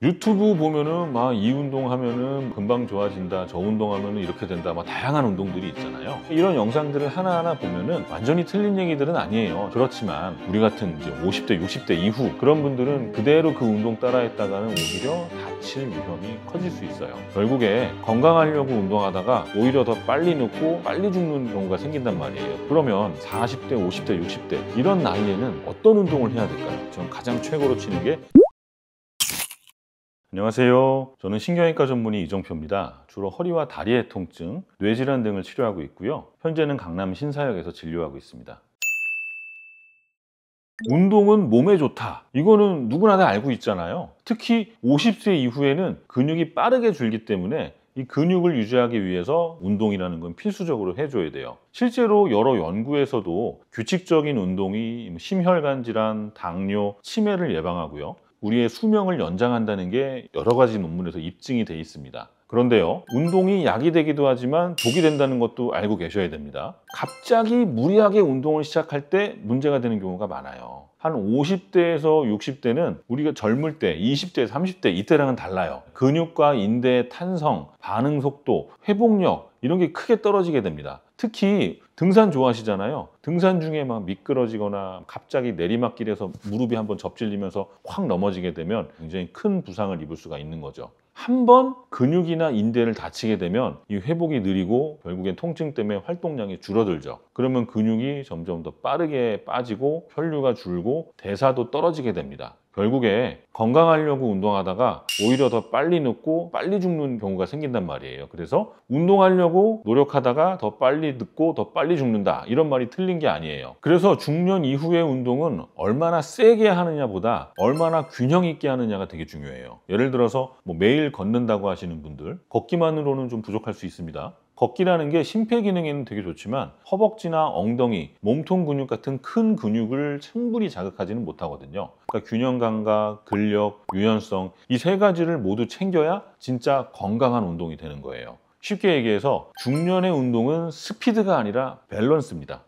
유튜브 보면은 막 이 운동하면은 금방 좋아진다, 저 운동하면은 이렇게 된다, 막 다양한 운동들이 있잖아요. 이런 영상들을 하나하나 보면은 완전히 틀린 얘기들은 아니에요. 그렇지만 우리 같은 이제 50대, 60대 이후 그런 분들은 그대로 그 운동 따라했다가는 오히려 다칠 위험이 커질 수 있어요. 결국에 건강하려고 운동하다가 오히려 더 빨리 늙고 빨리 죽는 경우가 생긴단 말이에요. 그러면 40대, 50대, 60대 이런 나이에는 어떤 운동을 해야 될까요? 전 가장 최고로 치는 게 안녕하세요. 저는 신경외과 전문의 이정표입니다. 주로 허리와 다리의 통증, 뇌질환 등을 치료하고 있고요. 현재는 강남 신사역에서 진료하고 있습니다. 운동은 몸에 좋다. 이거는 누구나 다 알고 있잖아요. 특히 50세 이후에는 근육이 빠르게 줄기 때문에 이 근육을 유지하기 위해서 운동이라는 건 필수적으로 해줘야 돼요. 실제로 여러 연구에서도 규칙적인 운동이 심혈관 질환, 당뇨, 치매를 예방하고요. 우리의 수명을 연장한다는 게 여러 가지 논문에서 입증이 돼 있습니다. 그런데요, 운동이 약이 되기도 하지만 독이 된다는 것도 알고 계셔야 됩니다. 갑자기 무리하게 운동을 시작할 때 문제가 되는 경우가 많아요. 한 50대에서 60대는 우리가 젊을 때 20대, 30대 이때랑은 달라요. 근육과 인대의 탄성, 반응 속도, 회복력 이런 게 크게 떨어지게 됩니다. 특히 등산 좋아하시잖아요. 등산 중에 막 미끄러지거나 갑자기 내리막길에서 무릎이 한번 접질리면서 확 넘어지게 되면 굉장히 큰 부상을 입을 수가 있는 거죠. 한번 근육이나 인대를 다치게 되면 이 회복이 느리고 결국엔 통증 때문에 활동량이 줄어들죠. 그러면 근육이 점점 더 빠르게 빠지고 혈류가 줄고 대사도 떨어지게 됩니다. 결국에 건강하려고 운동하다가 오히려 더 빨리 늙고 빨리 죽는 경우가 생긴단 말이에요. 그래서 운동하려고 노력하다가 더 빨리 늙고 더 빨리 죽는다, 이런 말이 틀린 게 아니에요. 그래서 중년 이후의 운동은 얼마나 세게 하느냐보다 얼마나 균형 있게 하느냐가 되게 중요해요. 예를 들어서 뭐 매일 걷는다고 하시는 분들, 걷기만으로는 좀 부족할 수 있습니다. 걷기라는 게 심폐기능에는 되게 좋지만 허벅지나 엉덩이, 몸통 근육 같은 큰 근육을 충분히 자극하지는 못하거든요. 그러니까 균형 감각, 근력, 유연성 이 세 가지를 모두 챙겨야 진짜 건강한 운동이 되는 거예요. 쉽게 얘기해서 중년의 운동은 스피드가 아니라 밸런스입니다.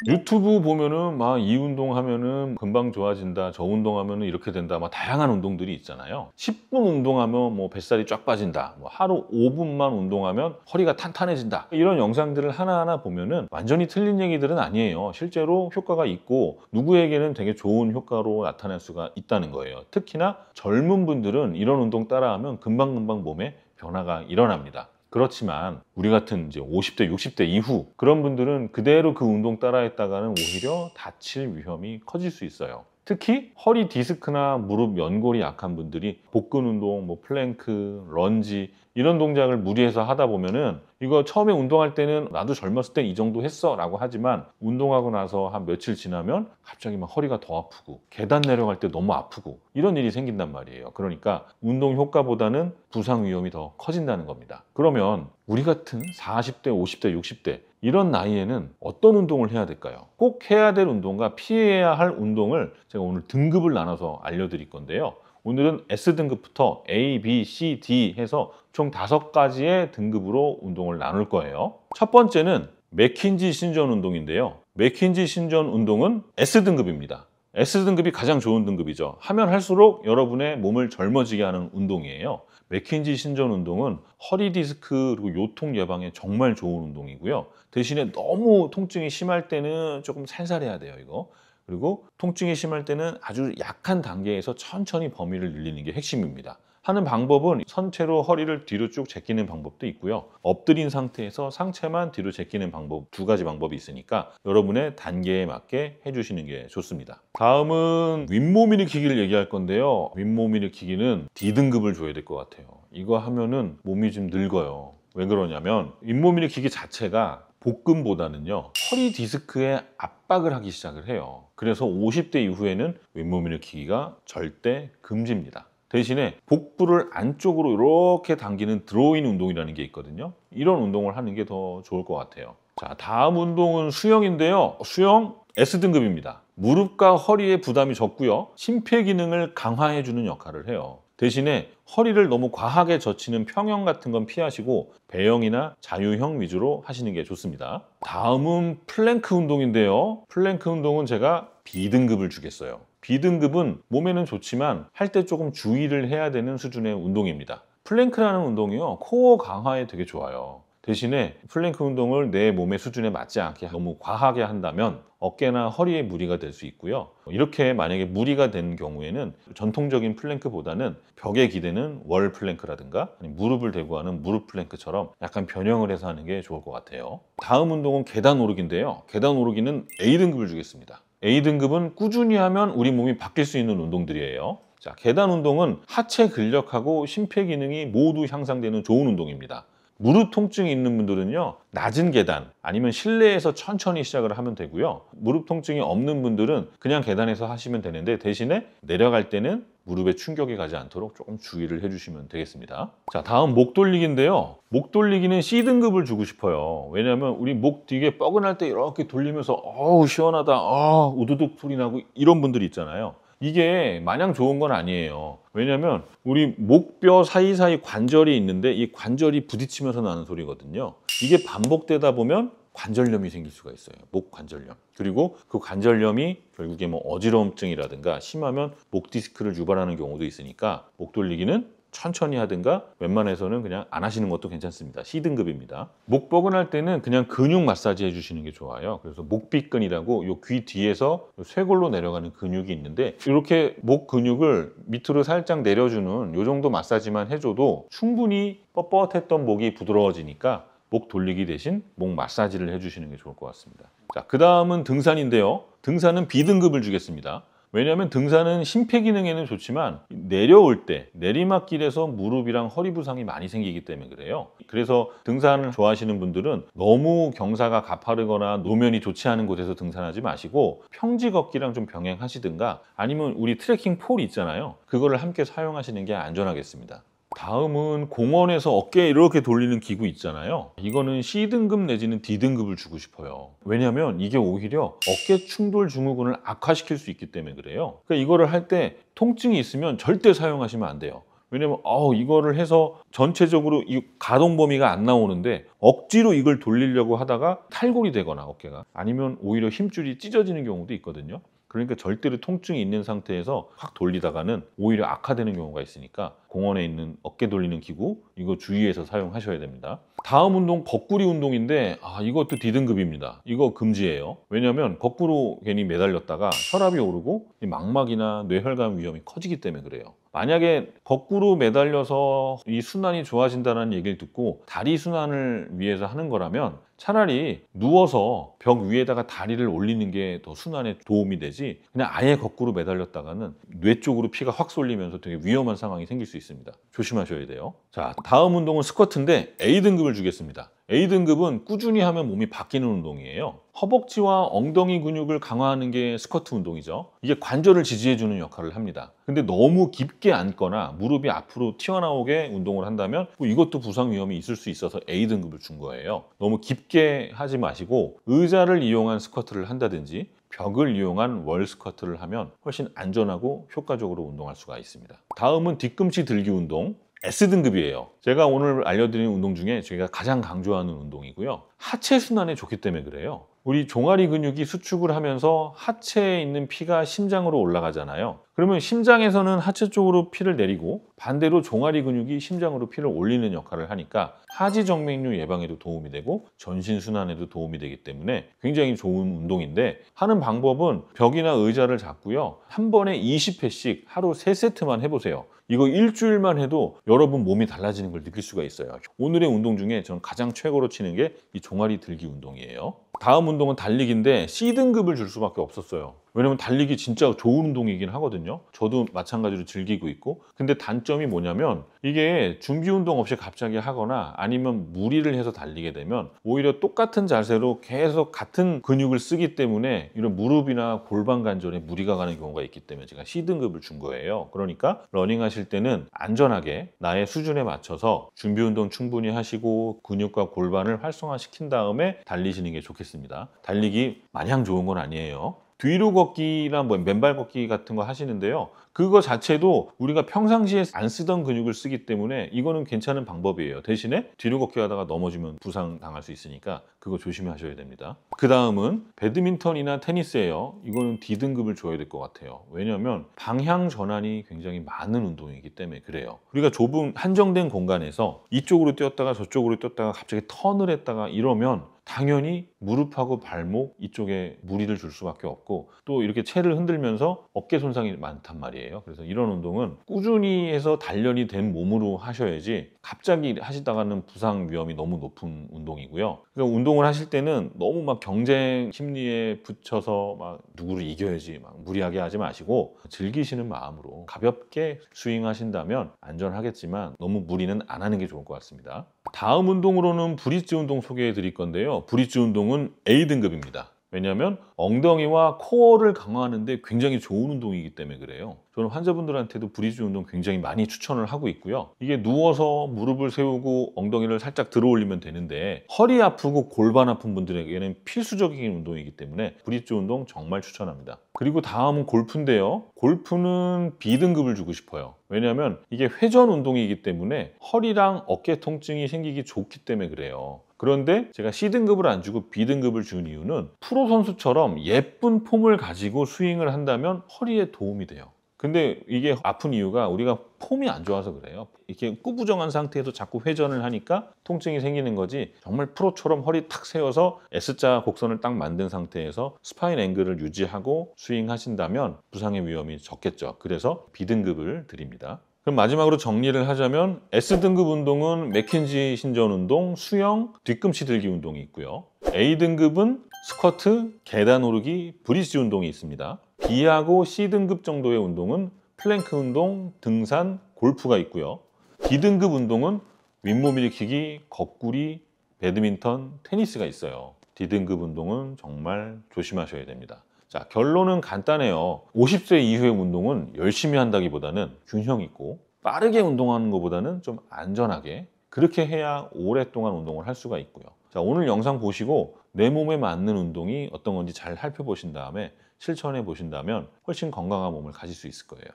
유튜브 보면은 막 이 운동하면은 금방 좋아진다, 저 운동하면은 이렇게 된다, 막 다양한 운동들이 있잖아요. 10분 운동하면 뭐 뱃살이 쫙 빠진다, 뭐 하루 5분만 운동하면 허리가 탄탄해진다, 이런 영상들을 하나하나 보면은 완전히 틀린 얘기들은 아니에요. 실제로 효과가 있고 누구에게는 되게 좋은 효과로 나타날 수가 있다는 거예요. 특히나 젊은 분들은 이런 운동 따라하면 금방금방 몸에 변화가 일어납니다. 그렇지만 우리 같은 이제 50대, 60대 이후 그런 분들은 그대로 그 운동 따라했다가는 오히려 다칠 위험이 커질 수 있어요. 특히 허리 디스크나 무릎 연골이 약한 분들이 복근 운동, 뭐 플랭크, 런지 이런 동작을 무리해서 하다 보면은 이거 처음에 운동할 때는 나도 젊었을 때 이 정도 했어 라고 하지만 운동하고 나서 한 며칠 지나면 갑자기 막 허리가 더 아프고 계단 내려갈 때 너무 아프고 이런 일이 생긴단 말이에요. 그러니까 운동 효과보다는 부상 위험이 더 커진다는 겁니다. 그러면 우리 같은 40대, 50대, 60대 이런 나이에는 어떤 운동을 해야 될까요? 꼭 해야 될 운동과 피해야 할 운동을 제가 오늘 등급을 나눠서 알려드릴 건데요. 오늘은 S등급부터 A, B, C, D 해서 총 5가지의 등급으로 운동을 나눌 거예요. 첫 번째는 맥킨지 신전 운동인데요. 맥킨지 신전 운동은 S등급입니다. S등급이 가장 좋은 등급이죠. 하면 할수록 여러분의 몸을 젊어지게 하는 운동이에요. 맥킨지 신전 운동은 허리 디스크 그리고 요통 예방에 정말 좋은 운동이고요. 대신에 너무 통증이 심할 때는 조금 살살 해야 돼요, 이거. 그리고 통증이 심할 때는 아주 약한 단계에서 천천히 범위를 늘리는 게 핵심입니다. 하는 방법은 선체로 허리를 뒤로 쭉 제끼는 방법도 있고요. 엎드린 상태에서 상체만 뒤로 제끼는 방법, 2가지 방법이 있으니까 여러분의 단계에 맞게 해주시는 게 좋습니다. 다음은 윗몸 일으키기를 얘기할 건데요. 윗몸 일으키기는 D등급을 줘야 될 것 같아요. 이거 하면은 몸이 좀 늙어요. 왜 그러냐면 윗몸 일으키기 자체가 복근보다는요 허리 디스크에 압박을 하기 시작을 해요. 그래서 50대 이후에는 윗몸 일으키기가 절대 금지입니다. 대신에 복부를 안쪽으로 이렇게 당기는 드로잉 운동이라는 게 있거든요. 이런 운동을 하는 게 더 좋을 것 같아요. 자, 다음 운동은 수영인데요. 수영 S등급입니다. 무릎과 허리에 부담이 적고요. 심폐기능을 강화해주는 역할을 해요. 대신에 허리를 너무 과하게 젖히는 평영 같은 건 피하시고 배영이나 자유형 위주로 하시는 게 좋습니다. 다음은 플랭크 운동인데요. 플랭크 운동은 제가 B등급을 주겠어요. B등급은 몸에는 좋지만 할 때 조금 주의를 해야 되는 수준의 운동입니다. 플랭크라는 운동이요, 코어 강화에 되게 좋아요. 대신에 플랭크 운동을 내 몸의 수준에 맞지 않게 너무 과하게 한다면 어깨나 허리에 무리가 될 수 있고요. 이렇게 만약에 무리가 된 경우에는 전통적인 플랭크보다는 벽에 기대는 월 플랭크라든가 무릎을 대고 하는 무릎 플랭크처럼 약간 변형을 해서 하는 게 좋을 것 같아요. 다음 운동은 계단 오르기인데요. 계단 오르기는 A등급을 주겠습니다. A등급은 꾸준히 하면 우리 몸이 바뀔 수 있는 운동들이에요. 자, 계단 운동은 하체 근력하고 심폐 기능이 모두 향상되는 좋은 운동입니다. 무릎 통증이 있는 분들은요, 낮은 계단 아니면 실내에서 천천히 시작을 하면 되고요. 무릎 통증이 없는 분들은 그냥 계단에서 하시면 되는데 대신에 내려갈 때는 무릎에 충격이 가지 않도록 조금 주의를 해주시면 되겠습니다. 자, 다음 목 돌리기인데요. 목 돌리기는 C등급을 주고 싶어요. 왜냐하면 우리 목 뒤에 뻐근할 때 이렇게 돌리면서 어우 시원하다, 우두둑 소리 나고 이런 분들이 있잖아요. 이게 마냥 좋은 건 아니에요. 왜냐면 우리 목뼈 사이사이 관절이 있는데 이 관절이 부딪히면서 나는 소리거든요. 이게 반복되다 보면 관절염이 생길 수가 있어요. 목 관절염. 그리고 그 관절염이 결국에 뭐 어지러움증이라든가 심하면 목 디스크를 유발하는 경우도 있으니까 목 돌리기는 천천히 하든가 웬만해서는 그냥 안 하시는 것도 괜찮습니다. C등급입니다. 목 뻐근할 때는 그냥 근육 마사지 해주시는 게 좋아요. 그래서 목비근이라고 요 귀 뒤에서 쇄골로 내려가는 근육이 있는데 이렇게 목 근육을 밑으로 살짝 내려주는 요 정도 마사지만 해줘도 충분히 뻣뻣했던 목이 부드러워지니까 목 돌리기 대신 목 마사지를 해주시는 게 좋을 것 같습니다. 자, 그 다음은 등산인데요. 등산은 B등급을 주겠습니다. 왜냐하면 등산은 심폐 기능에는 좋지만 내려올 때 내리막길에서 무릎이랑 허리 부상이 많이 생기기 때문에 그래요. 그래서 등산을 좋아하시는 분들은 너무 경사가 가파르거나 노면이 좋지 않은 곳에서 등산하지 마시고 평지 걷기랑 좀 병행하시든가 아니면 우리 트레킹 폴 있잖아요. 그거를 함께 사용하시는 게 안전하겠습니다. 다음은 공원에서 어깨 이렇게 돌리는 기구 있잖아요. 이거는 C등급 내지는 D등급을 주고 싶어요. 왜냐하면 이게 오히려 어깨 충돌 증후군을 악화시킬 수 있기 때문에 그래요. 그러니까 이거를 할 때 통증이 있으면 절대 사용하시면 안 돼요. 왜냐면 이거를 해서 전체적으로 이 가동 범위가 안 나오는데 억지로 이걸 돌리려고 하다가 탈골이 되거나 어깨가 아니면 오히려 힘줄이 찢어지는 경우도 있거든요. 그러니까 절대로 통증이 있는 상태에서 확 돌리다가는 오히려 악화되는 경우가 있으니까 공원에 있는 어깨 돌리는 기구 이거 주의해서 사용하셔야 됩니다. 다음 운동 거꾸리 운동인데 이것도 D등급입니다. 이거 금지예요. 왜냐하면 거꾸로 괜히 매달렸다가 혈압이 오르고 망막이나 뇌혈관 위험이 커지기 때문에 그래요. 만약에 거꾸로 매달려서 이 순환이 좋아진다는 얘기를 듣고 다리 순환을 위해서 하는 거라면 차라리 누워서 벽 위에다가 다리를 올리는 게 더 순환에 도움이 되지 그냥 아예 거꾸로 매달렸다가는 뇌 쪽으로 피가 확 쏠리면서 되게 위험한 상황이 생길 수 있습니다. 조심하셔야 돼요. 자, 다음 운동은 스쿼트인데 A등급을 주겠습니다. A등급은 꾸준히 하면 몸이 바뀌는 운동이에요. 허벅지와 엉덩이 근육을 강화하는 게 스쿼트 운동이죠. 이게 관절을 지지해주는 역할을 합니다. 근데 너무 깊게 앉거나 무릎이 앞으로 튀어나오게 운동을 한다면 이것도 부상 위험이 있을 수 있어서 A등급을 준 거예요. 너무 깊게 하지 마시고 의자를 이용한 스쿼트를 한다든지 벽을 이용한 월 스쿼트를 하면 훨씬 안전하고 효과적으로 운동할 수가 있습니다. 다음은 뒤꿈치 들기 운동. S등급이에요. 제가 오늘 알려드린 운동 중에 제가 가장 강조하는 운동이고요. 하체 순환에 좋기 때문에 그래요. 우리 종아리 근육이 수축을 하면서 하체에 있는 피가 심장으로 올라가잖아요. 그러면 심장에서는 하체 쪽으로 피를 내리고 반대로 종아리 근육이 심장으로 피를 올리는 역할을 하니까 하지정맥류 예방에도 도움이 되고 전신 순환에도 도움이 되기 때문에 굉장히 좋은 운동인데 하는 방법은 벽이나 의자를 잡고요. 한 번에 20회씩 하루 3세트만 해보세요. 이거 일주일만 해도 여러분 몸이 달라지는 걸 느낄 수가 있어요. 오늘의 운동 중에 저는 가장 최고로 치는 게 이 종아리 들기 운동이에요. 다음 운동은 달리기인데 C등급을 줄 수밖에 없었어요. 왜냐면 달리기 진짜 좋은 운동이긴 하거든요. 저도 마찬가지로 즐기고 있고 근데 단점이 뭐냐면 이게 준비 운동 없이 갑자기 하거나 아니면 무리를 해서 달리게 되면 오히려 똑같은 자세로 계속 같은 근육을 쓰기 때문에 이런 무릎이나 골반 관절에 무리가 가는 경우가 있기 때문에 제가 C등급을 준 거예요. 그러니까 러닝 하실 때는 안전하게 나의 수준에 맞춰서 준비 운동 충분히 하시고 근육과 골반을 활성화시킨 다음에 달리시는 게 좋겠습니다. 달리기 마냥 좋은 건 아니에요. 뒤로 걷기나 맨발 걷기 같은 거 하시는데요. 그거 자체도 우리가 평상시에 안 쓰던 근육을 쓰기 때문에 이거는 괜찮은 방법이에요. 대신에 뒤로 걷기 하다가 넘어지면 부상 당할 수 있으니까 그거 조심하셔야 됩니다. 그 다음은 배드민턴이나 테니스예요. 이거는 D등급을 줘야 될 것 같아요. 왜냐하면 방향 전환이 굉장히 많은 운동이기 때문에 그래요. 우리가 좁은 한정된 공간에서 이쪽으로 뛰었다가 저쪽으로 뛰었다가 갑자기 턴을 했다가 이러면 당연히 무릎하고 발목 이쪽에 무리를 줄 수밖에 없고 또 이렇게 채를 흔들면서 어깨 손상이 많단 말이에요. 그래서 이런 운동은 꾸준히 해서 단련이 된 몸으로 하셔야지 갑자기 하시다가는 부상 위험이 너무 높은 운동이고요. 그러니까 운동을 하실 때는 너무 막 경쟁 심리에 붙여서 막 누구를 이겨야지 막 무리하게 하지 마시고 즐기시는 마음으로 가볍게 스윙하신다면 안전하겠지만 너무 무리는 안 하는 게 좋을 것 같습니다. 다음 운동으로는 브릿지 운동 소개해 드릴 건데요. 브릿지 운동은 A등급입니다. 왜냐하면 엉덩이와 코어를 강화하는 데 굉장히 좋은 운동이기 때문에 그래요. 저는 환자분들한테도 브릿지 운동 굉장히 많이 추천을 하고 있고요. 이게 누워서 무릎을 세우고 엉덩이를 살짝 들어 올리면 되는데 허리 아프고 골반 아픈 분들에게는 필수적인 운동이기 때문에 브릿지 운동 정말 추천합니다. 그리고 다음은 골프인데요. 골프는 B등급을 주고 싶어요. 왜냐하면 이게 회전 운동이기 때문에 허리랑 어깨 통증이 생기기 좋기 때문에 그래요. 그런데 제가 C등급을 안 주고 B등급을 준 이유는 프로 선수처럼 예쁜 폼을 가지고 스윙을 한다면 허리에 도움이 돼요. 근데 이게 아픈 이유가 우리가 폼이 안 좋아서 그래요. 이렇게 꾸부정한 상태에서 자꾸 회전을 하니까 통증이 생기는 거지 정말 프로처럼 허리 탁 세워서 S자 곡선을 딱 만든 상태에서 스파인 앵글을 유지하고 스윙하신다면 부상의 위험이 적겠죠. 그래서 B등급을 드립니다. 그럼 마지막으로 정리를 하자면 S등급 운동은 맥켄지 신전 운동, 수영, 뒤꿈치 들기 운동이 있고요. A등급은 스쿼트, 계단 오르기, 브릿지 운동이 있습니다. B하고 C등급 정도의 운동은 플랭크 운동, 등산, 골프가 있고요. D등급 운동은 윗몸 일으키기, 거꾸리, 배드민턴, 테니스가 있어요. D등급 운동은 정말 조심하셔야 됩니다. 자, 결론은 간단해요. 50세 이후의 운동은 열심히 한다기보다는 균형 있고 빠르게 운동하는 것보다는 좀 안전하게 그렇게 해야 오랫동안 운동을 할 수가 있고요. 자, 오늘 영상 보시고 내 몸에 맞는 운동이 어떤 건지 잘 살펴보신 다음에 실천해 보신다면 훨씬 건강한 몸을 가질 수 있을 거예요.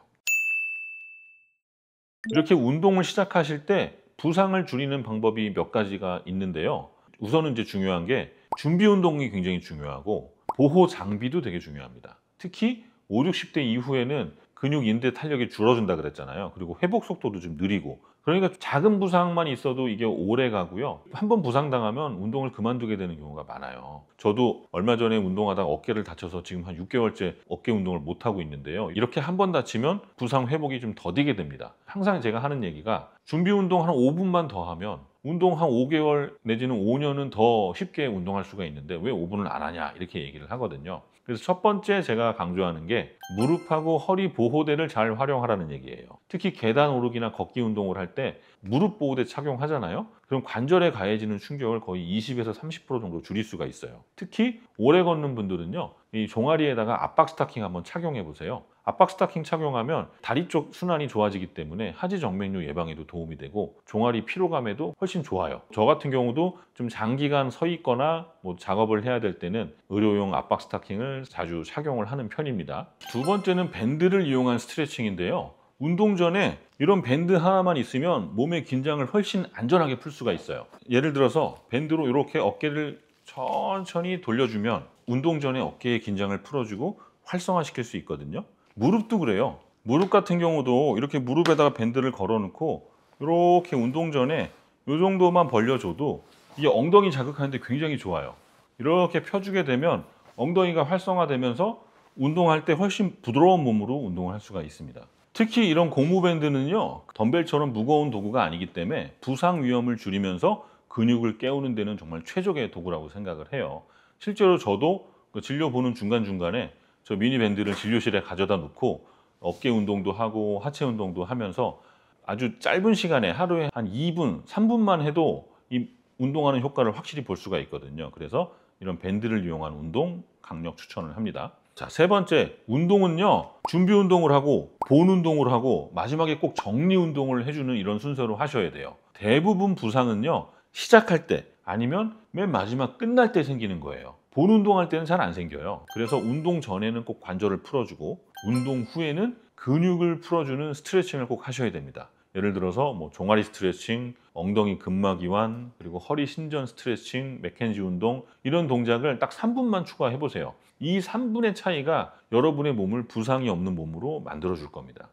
이렇게 운동을 시작하실 때 부상을 줄이는 방법이 몇 가지가 있는데요. 우선은 이제 중요한 게 준비 운동이 굉장히 중요하고 보호 장비도 되게 중요합니다. 특히 5, 60대 이후에는 근육 인대 탄력이 줄어든다 그랬잖아요. 그리고 회복 속도도 좀 느리고 그러니까 작은 부상만 있어도 이게 오래 가고요. 한번 부상당하면 운동을 그만두게 되는 경우가 많아요. 저도 얼마 전에 운동하다가 어깨를 다쳐서 지금 한 6개월째 어깨 운동을 못하고 있는데요. 이렇게 한 번 다치면 부상 회복이 좀 더디게 됩니다. 항상 제가 하는 얘기가 준비 운동 한 5분만 더 하면 운동 한 5개월 내지는 5년은 더 쉽게 운동할 수가 있는데 왜 5분을 안 하냐 이렇게 얘기를 하거든요. 그래서 첫 번째 제가 강조하는 게 무릎하고 허리 보호대를 잘 활용하라는 얘기예요. 특히 계단 오르기나 걷기 운동을 할 때 무릎 보호대 착용하잖아요. 그럼 관절에 가해지는 충격을 거의 20에서 30% 정도 줄일 수가 있어요. 특히 오래 걷는 분들은요. 이 종아리에다가 압박 스타킹 한번 착용해 보세요. 압박 스타킹 착용하면 다리 쪽 순환이 좋아지기 때문에 하지 정맥류 예방에도 도움이 되고 종아리 피로감에도 훨씬 좋아요. 저 같은 경우도 좀 장기간 서 있거나 뭐 작업을 해야 될 때는 의료용 압박 스타킹을 자주 착용을 하는 편입니다. 두 번째는 밴드를 이용한 스트레칭인데요. 운동 전에 이런 밴드 하나만 있으면 몸의 긴장을 훨씬 안전하게 풀 수가 있어요. 예를 들어서 밴드로 이렇게 어깨를 천천히 돌려주면 운동 전에 어깨의 긴장을 풀어주고 활성화시킬 수 있거든요. 무릎도 그래요. 무릎 같은 경우도 이렇게 무릎에다가 밴드를 걸어놓고 이렇게 운동 전에 이 정도만 벌려줘도 이 엉덩이 자극하는데 굉장히 좋아요. 이렇게 펴주게 되면 엉덩이가 활성화되면서 운동할 때 훨씬 부드러운 몸으로 운동을 할 수가 있습니다. 특히 이런 고무밴드는요 덤벨처럼 무거운 도구가 아니기 때문에 부상 위험을 줄이면서 근육을 깨우는 데는 정말 최적의 도구라고 생각을 해요. 실제로 저도 진료 보는 중간중간에 저 미니밴드를 진료실에 가져다 놓고 어깨 운동도 하고 하체 운동도 하면서 아주 짧은 시간에 하루에 한 2분, 3분만 해도 이 운동하는 효과를 확실히 볼 수가 있거든요. 그래서 이런 밴드를 이용한 운동 강력 추천을 합니다. 자, 세 번째, 운동은요 준비 운동을 하고 본 운동을 하고 마지막에 꼭 정리 운동을 해주는 이런 순서로 하셔야 돼요. 대부분 부상은요 시작할 때 아니면 맨 마지막 끝날 때 생기는 거예요. 본 운동할 때는 잘 안 생겨요. 그래서 운동 전에는 꼭 관절을 풀어주고 운동 후에는 근육을 풀어주는 스트레칭을 꼭 하셔야 됩니다. 예를 들어서 뭐 종아리 스트레칭, 엉덩이 근막 이완, 그리고 허리 신전 스트레칭, 맥켄지 운동 이런 동작을 딱 3분만 추가해 보세요. 이 3분의 차이가 여러분의 몸을 부상이 없는 몸으로 만들어 줄 겁니다.